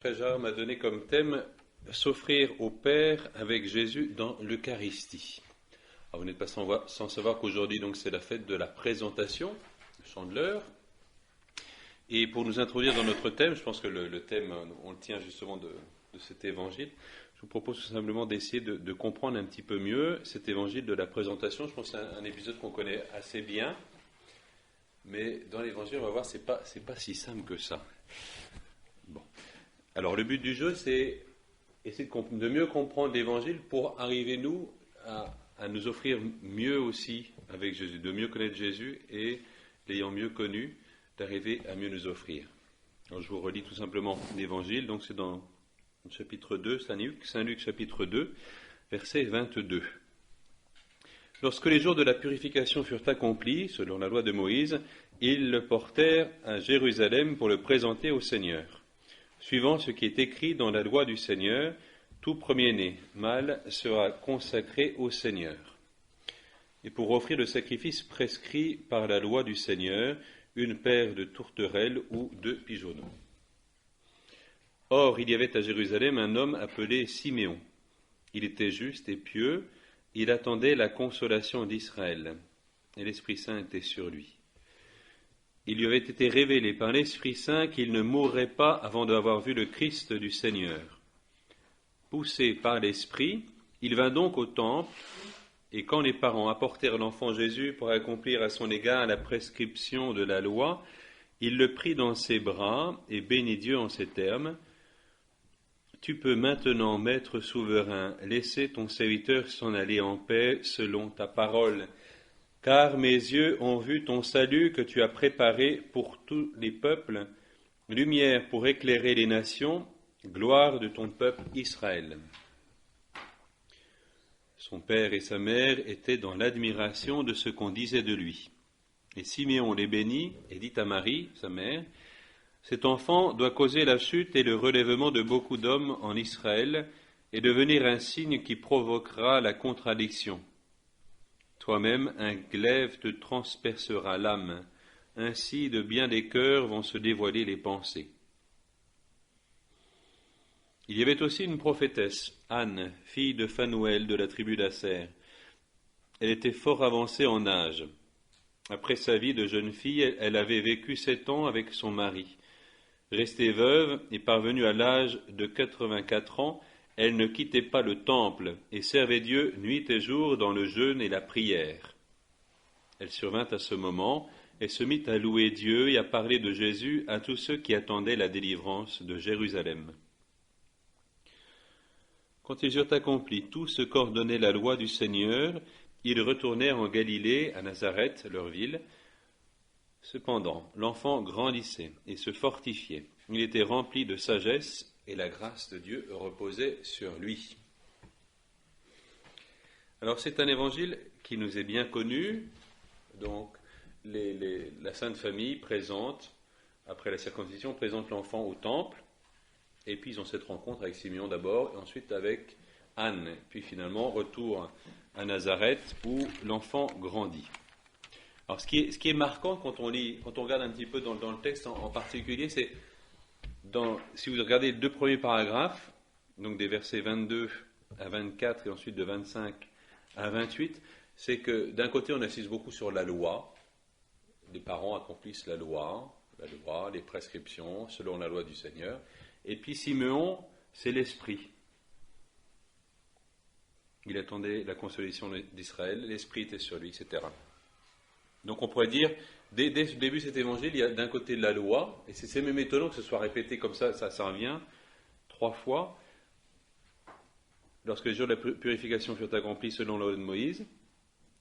Frère Gérard m'a donné comme thème « S'offrir au Père avec Jésus dans l'Eucharistie ». Alors vous n'êtes pas sans savoir qu'aujourd'hui donc c'est la fête de la présentation, le chandeleur. Et pour nous introduire dans notre thème, je pense que le thème, on le tient justement de cet évangile, je vous propose tout simplement d'essayer de comprendre un petit peu mieux cet évangile de la présentation. Je pense que c'est un épisode qu'on connaît assez bien, mais dans l'évangile, on va voir, c'est pas si simple que ça. Bon. Alors le but du jeu, c'est essayer de mieux comprendre l'évangile pour arriver, nous, à nous offrir mieux aussi avec Jésus, de mieux connaître Jésus et, l'ayant mieux connu, d'arriver à mieux nous offrir. Alors je vous relis tout simplement l'évangile, donc c'est dans le chapitre 2, Saint Luc chapitre 2, verset 22. Lorsque les jours de la purification furent accomplis, selon la loi de Moïse, ils le portèrent à Jérusalem pour le présenter au Seigneur. Suivant ce qui est écrit dans la loi du Seigneur, tout premier-né, mâle, sera consacré au Seigneur. Et pour offrir le sacrifice prescrit par la loi du Seigneur, une paire de tourterelles ou de pigeonneaux. Or, il y avait à Jérusalem un homme appelé Siméon. Il était juste et pieux, il attendait la consolation d'Israël, et l'Esprit Saint était sur lui. Il lui avait été révélé par l'Esprit Saint qu'il ne mourrait pas avant d'avoir vu le Christ du Seigneur. Poussé par l'Esprit, il vint donc au temple, et quand les parents apportèrent l'enfant Jésus pour accomplir à son égard la prescription de la loi, il le prit dans ses bras et bénit Dieu en ces termes : « Tu peux maintenant, Maître souverain, laisser ton serviteur s'en aller en paix selon ta parole. Car mes yeux ont vu ton salut que tu as préparé pour tous les peuples, lumière pour éclairer les nations, gloire de ton peuple Israël. » Son père et sa mère étaient dans l'admiration de ce qu'on disait de lui. Et Siméon les bénit et dit à Marie, sa mère, « Cet enfant doit causer la chute et le relèvement de beaucoup d'hommes en Israël et devenir un signe qui provoquera la contradiction. Toi-même, un glaive te transpercera l'âme. Ainsi, de bien des cœurs vont se dévoiler les pensées. » Il y avait aussi une prophétesse, Anne, fille de Phanuel de la tribu d'Aser. Elle était fort avancée en âge. Après sa vie de jeune fille, elle avait vécu 7 ans avec son mari. Restée veuve et parvenue à l'âge de 84 ans, elle ne quittait pas le temple et servait Dieu nuit et jour dans le jeûne et la prière. Elle survint à ce moment et se mit à louer Dieu et à parler de Jésus à tous ceux qui attendaient la délivrance de Jérusalem. Quand ils eurent accompli tout ce qu'ordonnait la loi du Seigneur, ils retournèrent en Galilée, à Nazareth, leur ville. Cependant, l'enfant grandissait et se fortifiait. Il était rempli de sagesse et la grâce de Dieu reposait sur lui. Alors c'est un évangile qui nous est bien connu. Donc la Sainte Famille présente, après la circoncision, présente l'enfant au temple. Et puis ils ont cette rencontre avec Siméon d'abord, et ensuite avec Anne. Puis finalement, retour à Nazareth où l'enfant grandit. Alors ce qui est marquant quand on regarde un petit peu dans le texte en particulier, c'est si vous regardez les 2 premiers paragraphes, donc des versets 22 à 24 et ensuite de 25 à 28, c'est que d'un côté on insiste beaucoup sur la loi. Les parents accomplissent la loi, les prescriptions selon la loi du Seigneur. Et puis Siméon, c'est l'Esprit. Il attendait la consolation d'Israël, l'Esprit était sur lui, etc. Donc on pourrait dire, dès le début de cet évangile, il y a d'un côté la loi, et c'est même étonnant que ce soit répété comme ça revient 3 fois, lorsque les jours de la purification furent accomplis selon la loi de Moïse.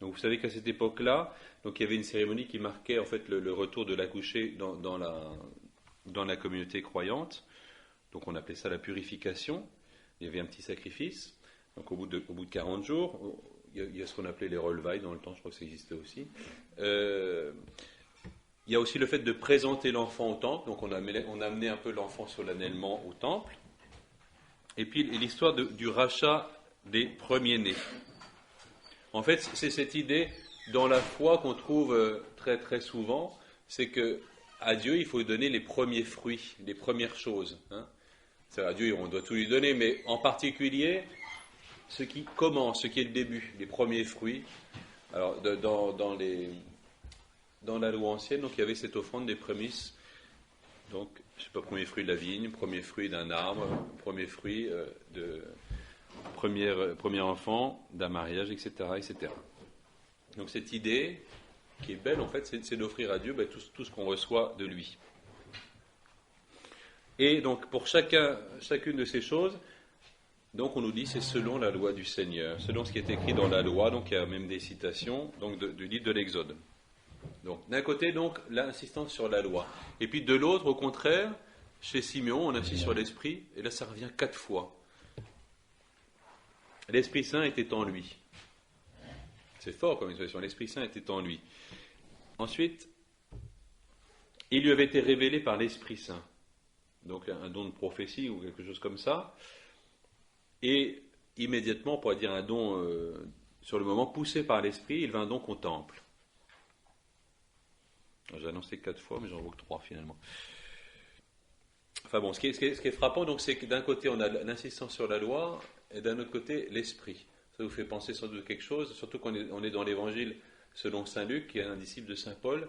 Donc vous savez qu'à cette époque-là, donc il y avait une cérémonie qui marquait en fait le retour de l'accouché dans la communauté croyante. Donc on appelait ça la purification. Il y avait un petit sacrifice. Donc au bout de 40 jours, il y a ce qu'on appelait les relevailles dans le temps, je crois que ça existait aussi. Il y a aussi le fait de présenter l'enfant au temple. Donc on a amené un peu l'enfant solennellement au temple. Et puis l'histoire du rachat des premiers-nés. En fait, c'est cette idée dans la foi qu'on trouve très très souvent, c'est que à Dieu il faut donner les premiers fruits, les premières choses. C'est à Dieu, on doit tout lui donner, mais en particulier, ce qui commence, ce qui est le début, les premiers fruits. Alors, dans la loi ancienne, donc, il y avait cette offrande des prémices. Donc, je sais pas, premier fruit de la vigne, premier fruit d'un arbre, premier fruit premier enfant d'un mariage, etc., etc. Donc, cette idée qui est belle, en fait, c'est d'offrir à Dieu tout ce qu'on reçoit de lui. Et donc, pour chacune de ces choses, donc on nous dit c'est selon la loi du Seigneur, selon ce qui est écrit dans la loi, donc il y a même des citations donc du livre de l'Exode. Donc d'un côté, donc, l'insistance sur la loi. Et puis de l'autre, au contraire, chez Simeon, on insiste sur l'Esprit, et là ça revient 4 fois. L'Esprit Saint était en lui. C'est fort comme expression, l'Esprit Saint était en lui. Ensuite, il lui avait été révélé par l'Esprit Saint. Donc un don de prophétie ou quelque chose comme ça. Et immédiatement, on pourrait dire un don, sur le moment, poussé par l'Esprit, il vint donc au temple. J'ai annoncé 4 fois, mais j'en vois que 3 finalement. Enfin bon, ce qui est frappant, donc, c'est que d'un côté, on a l'insistance sur la loi, et d'un autre côté, l'Esprit. Ça vous fait penser sans doute quelque chose, surtout qu'on est dans l'Évangile selon Saint Luc, qui est un disciple de Saint Paul.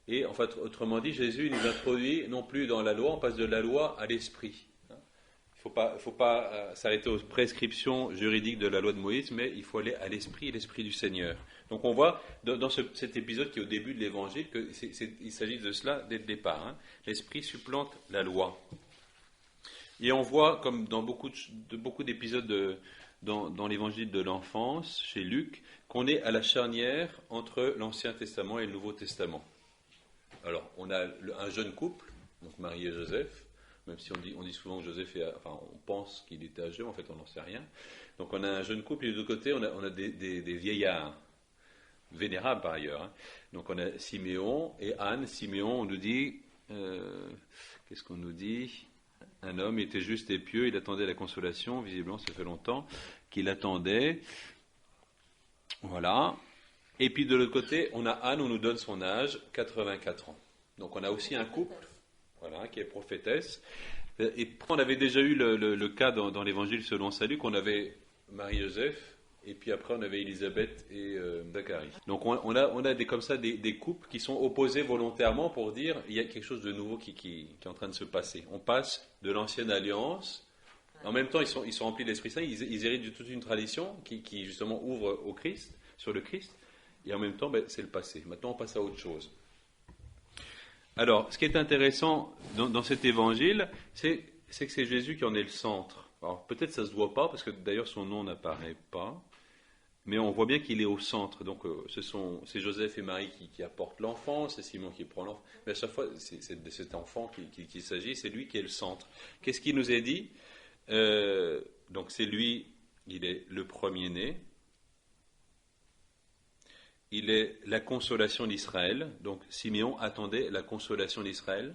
Et en fait, autrement dit, Jésus nous introduit non plus dans la loi, on passe de la loi à l'Esprit. Il ne faut pas s'arrêter aux prescriptions juridiques de la loi de Moïse, mais il faut aller à l'Esprit, l'Esprit du Seigneur. Donc on voit dans cet épisode qui est au début de l'Évangile qu'il s'agit de cela dès le départ. L'Esprit supplante la loi. Et on voit, comme dans beaucoup d'épisodes dans l'Évangile de l'enfance, chez Luc, qu'on est à la charnière entre l'Ancien Testament et le Nouveau Testament. Alors, on a un jeune couple, donc Marie et Joseph, même si on dit souvent que Joseph on pense qu'il était âgé, en fait on n'en sait rien. Donc on a un jeune couple et de l'autre côté on a des vieillards, vénérables par ailleurs. Donc on a Siméon et Anne. Siméon, on nous dit, qu'est-ce qu'on nous dit ? Un homme était juste et pieux, il attendait la consolation, visiblement ça fait longtemps qu'il attendait. Voilà. Et puis de l'autre côté, on a Anne, on nous donne son âge, 84 ans. Donc on a aussi un couple, voilà, qui est prophétesse. Et on avait déjà eu le cas dans l'Évangile selon Saint Luc, qu'on avait Marie-Joseph, et puis après on avait Élisabeth et Zacharie. Donc on a comme ça des couples qui sont opposés volontairement pour dire il y a quelque chose de nouveau qui est en train de se passer. On passe de l'ancienne alliance, en même temps ils sont remplis de l'Esprit Saint, ils héritent de toute une tradition qui justement ouvre au Christ, sur le Christ, et en même temps c'est le passé. Maintenant on passe à autre chose. Alors, ce qui est intéressant dans cet évangile, c'est que c'est Jésus qui en est le centre. Alors, peut-être ça ne se voit pas, parce que d'ailleurs son nom n'apparaît pas, mais on voit bien qu'il est au centre. Donc, c'est Joseph et Marie qui apportent l'enfant, c'est Simon qui prend l'enfant. Mais à chaque fois, c'est de cet enfant qu'il s'agit, c'est lui qui est le centre. Qu'est-ce qu'il nous est dit ? Donc, c'est lui, il est le premier-né. Il est la consolation d'Israël. Donc Siméon attendait la consolation d'Israël.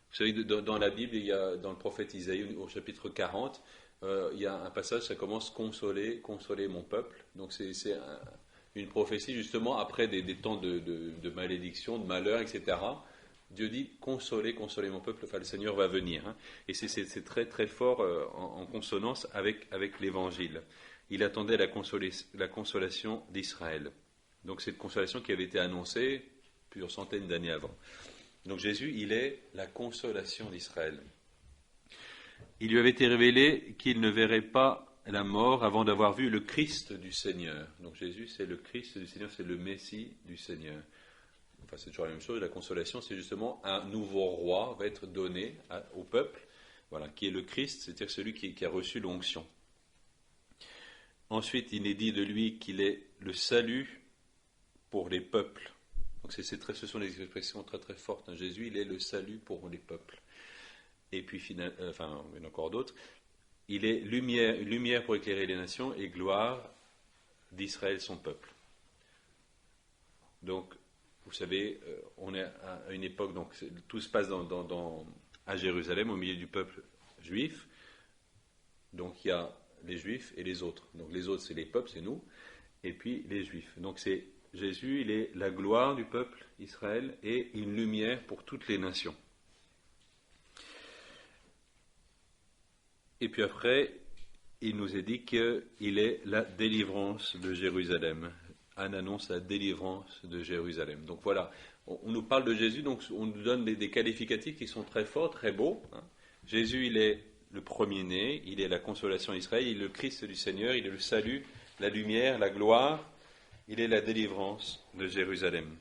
Vous savez, dans la Bible, il y a, dans le prophète Isaïe, au chapitre 40, il y a un passage, ça commence « Consoler, consoler mon peuple ». Donc c'est une prophétie justement après des temps de malédiction, de malheur, etc. Dieu dit « Consoler, consoler mon peuple », enfin le Seigneur va venir. Et c'est très très fort en consonance avec l'Évangile. Il attendait la consolation d'Israël. Donc cette consolation qui avait été annoncée plusieurs centaines d'années avant. Donc Jésus, il est la consolation d'Israël. Il lui avait été révélé qu'il ne verrait pas la mort avant d'avoir vu le Christ du Seigneur. Donc Jésus, c'est le Christ du Seigneur, c'est le Messie du Seigneur. Enfin, c'est toujours la même chose. La consolation, c'est justement un nouveau roi va être donné au peuple, voilà, qui est le Christ, c'est-à-dire celui qui a reçu l'onction. Ensuite, il est dit de lui qu'il est le salut pour les peuples. Donc ce sont des expressions très très fortes. Jésus, il est le salut pour les peuples. Et puis, il y en a encore d'autres. Il est lumière pour éclairer les nations et gloire d'Israël, son peuple. Donc, vous savez, on est à une époque, donc tout se passe à Jérusalem, au milieu du peuple juif. Donc il y a les juifs et les autres. Donc les autres, c'est les peuples, c'est nous, et puis les juifs. Donc c'est Jésus, il est la gloire du peuple Israël et une lumière pour toutes les nations. Et puis après, il nous est dit qu'il est la délivrance de Jérusalem. Anne annonce la délivrance de Jérusalem. Donc voilà, on nous parle de Jésus, donc on nous donne des qualificatifs qui sont très forts, très beaux. Jésus, il est le premier-né, il est la consolation d'Israël, il est le Christ du Seigneur, il est le salut, la lumière, la gloire, il est la délivrance de Jérusalem.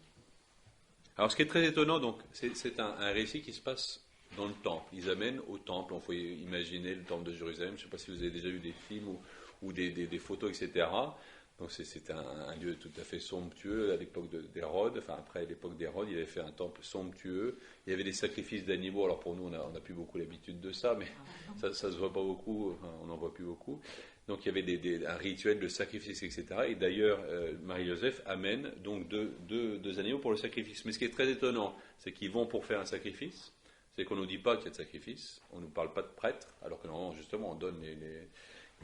Alors ce qui est très étonnant, donc, c'est un récit qui se passe dans le temple. Ils amènent au temple, on peut imaginer le temple de Jérusalem, je ne sais pas si vous avez déjà vu des films ou des photos, etc. Donc c'est un lieu tout à fait somptueux à l'époque d'Hérode, enfin après l'époque d'Hérode, il avait fait un temple somptueux, il y avait des sacrifices d'animaux, alors pour nous on n'a plus beaucoup l'habitude de ça, mais ça se voit pas beaucoup, enfin, on n'en voit plus beaucoup. Donc il y avait un rituel de sacrifice, etc. Et d'ailleurs, Marie-Joseph amène donc deux animaux pour le sacrifice. Mais ce qui est très étonnant, c'est qu'ils vont pour faire un sacrifice, c'est qu'on ne nous dit pas qu'il y a de sacrifice, on ne nous parle pas de prêtre, alors que normalement justement on donne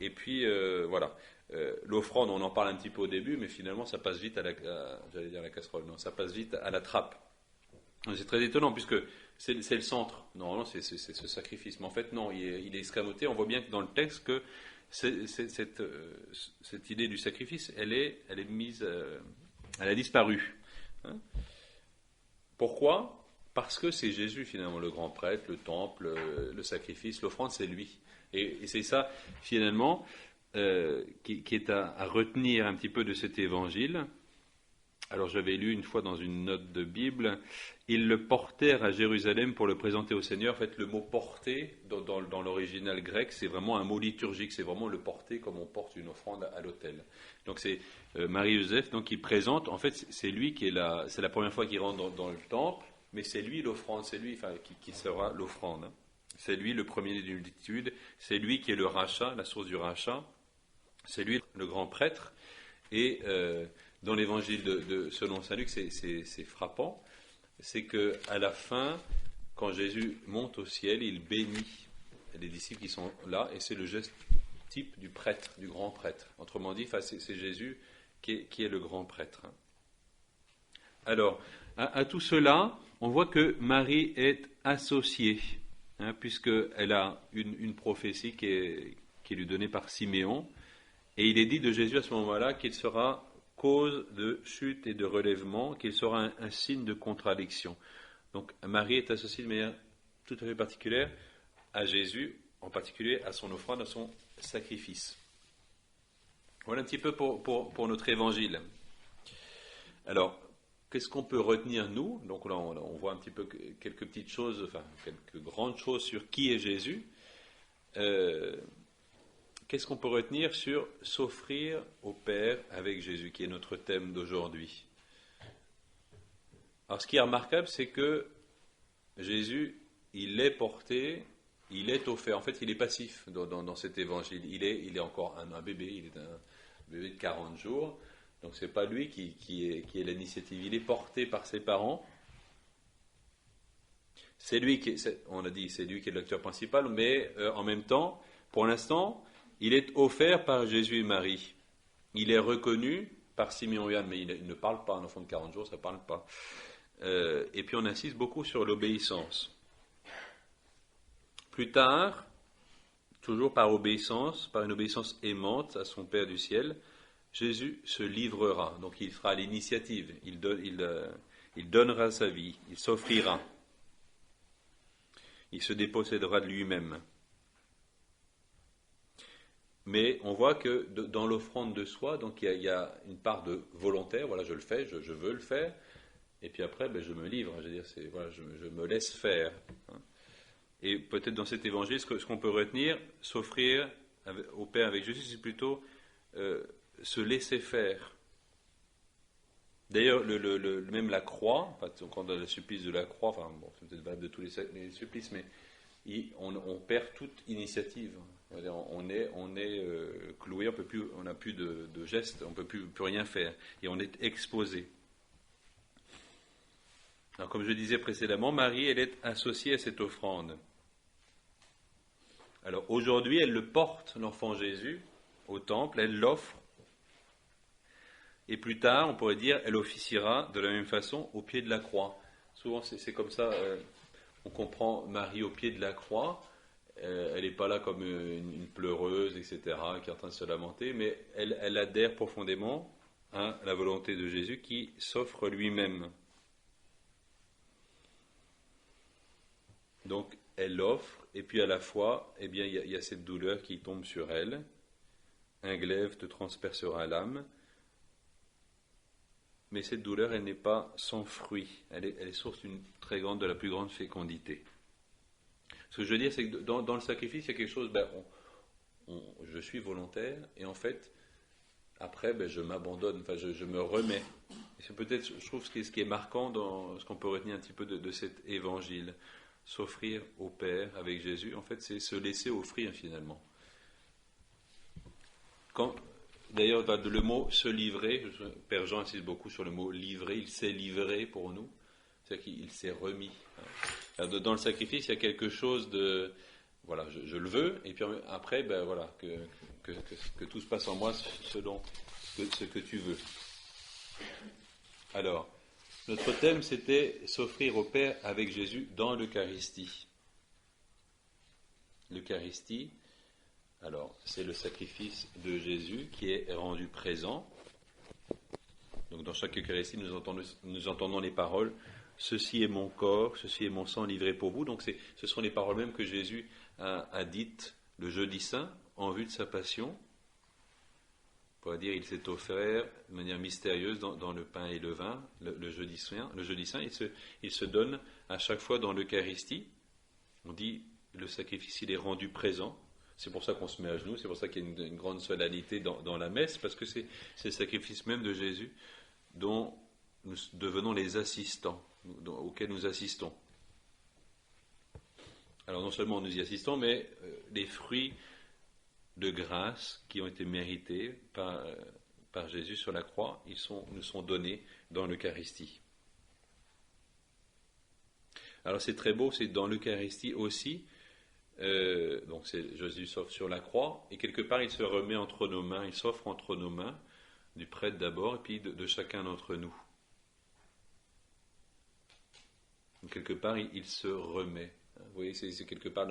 Et puis voilà. L'offrande, on en parle un petit peu au début, mais finalement ça passe vite j'allais dire la casserole, non, ça passe vite à la trappe. C'est très étonnant puisque c'est le centre. Normalement c'est ce sacrifice, mais en fait non, il est escamoté. On voit bien que dans le texte que cette idée du sacrifice, elle est mise, elle a disparu. Hein. Pourquoi ? Parce que c'est Jésus finalement le grand prêtre, le temple, le sacrifice, l'offrande, c'est lui. Et c'est ça finalement. Qui est à retenir un petit peu de cet évangile. Alors j'avais lu une fois dans une note de Bible, ils le portèrent à Jérusalem pour le présenter au Seigneur. En fait, le mot porter dans l'original grec, c'est vraiment un mot liturgique, c'est vraiment le porter comme on porte une offrande à l'autel. Donc c'est Marie-Joseph donc, qui présente, en fait c'est lui qui est c'est la première fois qu'il rentre dans le temple, mais c'est lui l'offrande, c'est lui qui sera l'offrande. Hein. C'est lui le premier d'une multitude, c'est lui qui est le rachat, la source du rachat. C'est lui le grand prêtre. Et dans l'évangile selon saint Luc, c'est frappant. C'est qu'à la fin, quand Jésus monte au ciel, il bénit les disciples qui sont là. Et c'est le geste type du prêtre, du grand prêtre. Autrement dit, c'est Jésus qui est le grand prêtre. Alors, à tout cela, on voit que Marie est associée, puisqu'elle a une prophétie qui est lui donnée par Siméon. Et il est dit de Jésus à ce moment-là qu'il sera cause de chute et de relèvement, qu'il sera un signe de contradiction. Donc Marie est associée de manière tout à fait particulière à Jésus, en particulier à son offrande, à son sacrifice. Voilà un petit peu pour notre évangile. Alors, qu'est-ce qu'on peut retenir nous ? Donc là, on voit un petit peu quelques petites choses, enfin quelques grandes choses sur qui est Jésus. Qu'est-ce qu'on peut retenir sur s'offrir au Père avec Jésus, qui est notre thème d'aujourd'hui ? Alors, ce qui est remarquable, c'est que Jésus, il est porté, il est offert. En fait, il est passif dans cet évangile. Il est encore un bébé, il est un bébé de 40 jours. Donc, ce n'est pas lui qui est l'initiative. Il est porté par ses parents. C'est lui on a dit, c'est lui qui est l'acteur principal, mais en même temps, pour l'instant, il est offert par Jésus et Marie. Il est reconnu par Simeon et Anne, mais il ne parle pas. Un enfant de 40 jours, ça ne parle pas. Et puis on insiste beaucoup sur l'obéissance. Plus tard, toujours par obéissance, par une obéissance aimante à son Père du ciel, Jésus se livrera. Donc il fera l'initiative. Il donnera sa vie. Il s'offrira. Il se dépossédera de lui-même. Mais on voit que dans l'offrande de soi, donc il y a une part de volontaire, voilà, je le fais, je veux le faire, et puis après, je me livre, je veux dire, je me laisse faire. Et peut-être dans cet évangile, ce qu'on peut retenir, s'offrir au Père avec Jésus, c'est plutôt se laisser faire. D'ailleurs, même la croix, quand on a le supplice de la croix, enfin, bon, c'est peut-être valable de tous les supplices, mais on perd toute initiative. On est cloué, on n'a plus de gestes, on ne peut plus rien faire, et on est exposé. Alors, comme je disais précédemment, Marie, elle est associée à cette offrande. Alors, aujourd'hui, elle le porte, l'enfant Jésus, au temple, elle l'offre, et plus tard, on pourrait dire, elle officiera de la même façon au pied de la croix. Souvent, c'est comme ça, on comprend Marie au pied de la croix. Elle n'est pas là comme une pleureuse, etc., qui est en train de se lamenter, mais elle adhère profondément à la volonté de Jésus qui s'offre lui-même. Donc, elle l'offre, et puis à la fois, eh bien, il y a cette douleur qui tombe sur elle. Un glaive te transpercera l'âme, mais cette douleur, elle n'est pas sans fruit. Elle est source de la plus grande fécondité. Ce que je veux dire, c'est que dans le sacrifice, il y a quelque chose, je suis volontaire, et en fait, après, je m'abandonne, je me remets. Et c'est peut-être, je trouve, ce qui est marquant dans ce qu'on peut retenir un petit peu de cet évangile. S'offrir au Père avec Jésus, en fait, c'est se laisser offrir finalement. D'ailleurs, le mot se livrer, Père Jean insiste beaucoup sur le mot livrer, il s'est livré pour nous, c'est-à-dire qu'il s'est remis. Alors, dans le sacrifice, il y a quelque chose de, voilà, je le veux, et puis après, voilà, que tout se passe en moi selon ce que tu veux. Alors, notre thème, c'était s'offrir au Père avec Jésus dans l'Eucharistie. L'Eucharistie, alors, c'est le sacrifice de Jésus qui est rendu présent. Donc, dans chaque Eucharistie, nous entendons les paroles « Ceci est mon corps, ceci est mon sang livré pour vous ». Donc, ce sont les paroles mêmes que Jésus a dites le jeudi saint en vue de sa passion. On pourrait dire il s'est offert de manière mystérieuse dans le pain et le vin le jeudi saint. Il se donne à chaque fois dans l'Eucharistie. On dit le sacrifice, il est rendu présent. C'est pour ça qu'on se met à genoux, c'est pour ça qu'il y a une grande solennité dans la messe, parce que c'est le sacrifice même de Jésus dont nous devenons les assistants, auxquels nous assistons. Alors non seulement nous y assistons, mais les fruits de grâce qui ont été mérités par Jésus sur la croix, nous sont donnés dans l'Eucharistie. Alors c'est très beau, c'est dans l'Eucharistie aussi, donc c'est Jésus s'offre sur la croix, et quelque part il se remet entre nos mains, il s'offre entre nos mains, du prêtre d'abord, et puis de chacun d'entre nous. Donc, quelque part il se remet. Vous voyez, c'est quelque part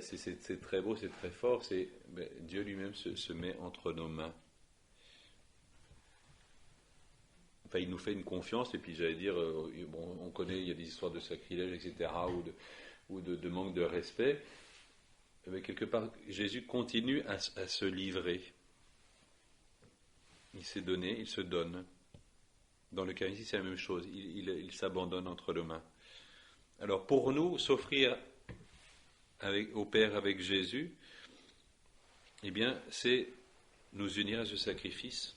c'est très beau, c'est très fort, Dieu lui-même se met entre nos mains. Enfin, il nous fait une confiance, et puis j'allais dire, on connaît, il y a des histoires de sacrilège, etc., ou de manque de respect, mais quelque part, Jésus continue à se livrer. Il s'est donné, il se donne. Dans l'Eucharistie, c'est la même chose, il s'abandonne entre nos mains. Alors, pour nous, s'offrir au Père avec Jésus, eh bien, c'est nous unir à ce sacrifice,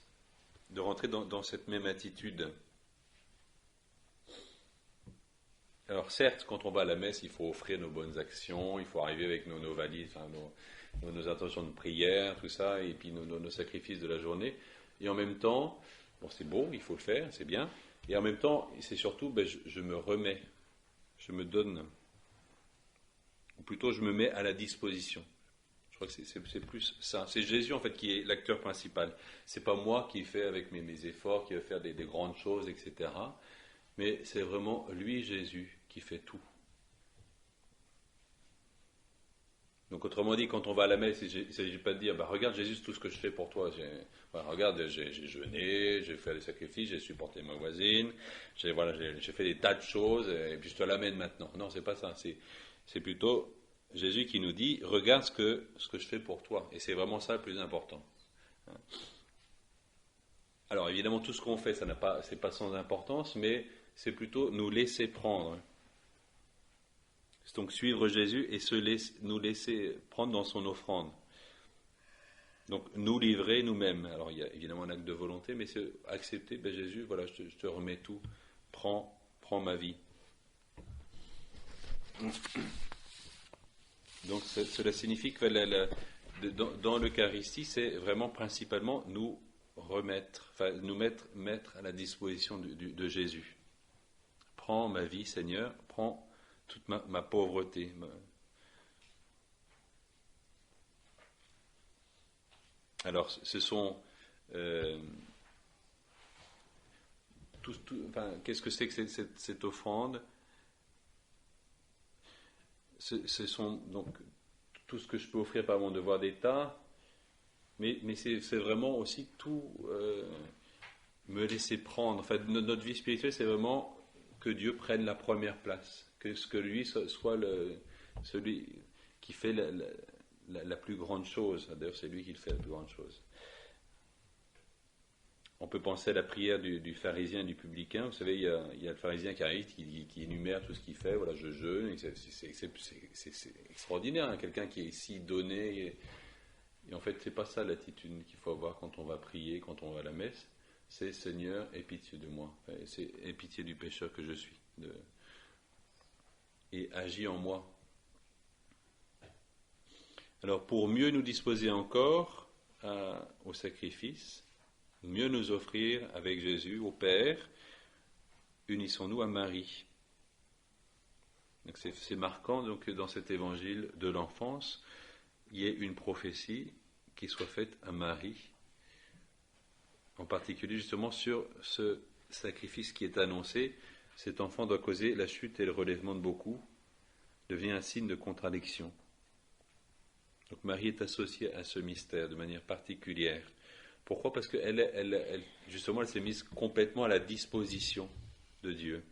de rentrer dans cette même attitude. Alors certes, quand on va à la messe, il faut offrir nos bonnes actions, il faut arriver avec nos valises, enfin, nos intentions de prière, tout ça, et puis nos sacrifices de la journée. Et en même temps, c'est beau, il faut le faire, c'est bien. Et en même temps, c'est surtout, je me remets, je me donne. Ou plutôt, je me mets à la disposition. Je crois que c'est plus ça. C'est Jésus, en fait, qui est l'acteur principal. C'est pas moi qui fais avec mes efforts, qui va faire des grandes choses, etc. Mais c'est vraiment lui, Jésus, qui fait tout. Donc, autrement dit, quand on va à la messe, il ne s'agit pas de dire, regarde Jésus, tout ce que je fais pour toi. Regarde, j'ai jeûné, j'ai fait des sacrifices, j'ai supporté ma voisine, j'ai fait des tas de choses, et puis je te l'amène maintenant. Non, c'est pas ça. C'est plutôt Jésus qui nous dit, regarde ce que je fais pour toi. Et c'est vraiment ça le plus important. Alors évidemment, tout ce qu'on fait, c'est pas sans importance, mais c'est plutôt nous laisser prendre. C'est donc suivre Jésus et nous laisser prendre dans son offrande. Donc nous livrer nous-mêmes. Alors il y a évidemment un acte de volonté, mais c'est accepter, Jésus, voilà, je te remets tout, prends ma vie. Donc cela signifie que dans l'Eucharistie, c'est vraiment principalement nous mettre à la disposition de Jésus. Prends ma vie, Seigneur, prends toute ma pauvreté. Alors, ce sont... qu'est-ce que c'est que cette offrande ? ce sont donc tout ce que je peux offrir par mon devoir d'État, mais c'est vraiment aussi tout me laisser prendre. En fait, notre vie spirituelle, c'est vraiment que Dieu prenne la première place, que lui soit celui qui fait la plus grande chose. D'ailleurs, c'est lui qui fait la plus grande chose. On peut penser à la prière du pharisien et du publicain. Vous savez, il y a le pharisien qui arrive, qui énumère tout ce qu'il fait. Voilà, je jeûne. C'est extraordinaire, hein, quelqu'un qui est si donné. Et en fait, c'est pas ça l'attitude qu'il faut avoir quand on va prier, quand on va à la messe. C'est Seigneur, aie pitié de moi. Aie pitié du pécheur que je suis. Et agis en moi. Alors, pour mieux nous disposer encore au sacrifice, mieux nous offrir avec Jésus au Père, unissons-nous à Marie. Donc c'est marquant donc, que dans cet évangile de l'enfance, il y ait une prophétie qui soit faite à Marie, en particulier justement sur ce sacrifice qui est annoncé. Cet enfant doit causer la chute et le relèvement de beaucoup, devient un signe de contradiction. Donc Marie est associée à ce mystère de manière particulière. Pourquoi ? Parce qu'elle, justement, elle s'est mise complètement à la disposition de Dieu.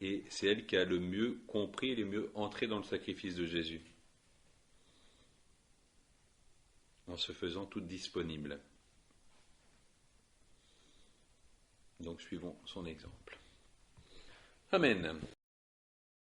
Et c'est elle qui a le mieux compris et le mieux entré dans le sacrifice de Jésus, en se faisant toute disponible. Donc suivons son exemple. Amen.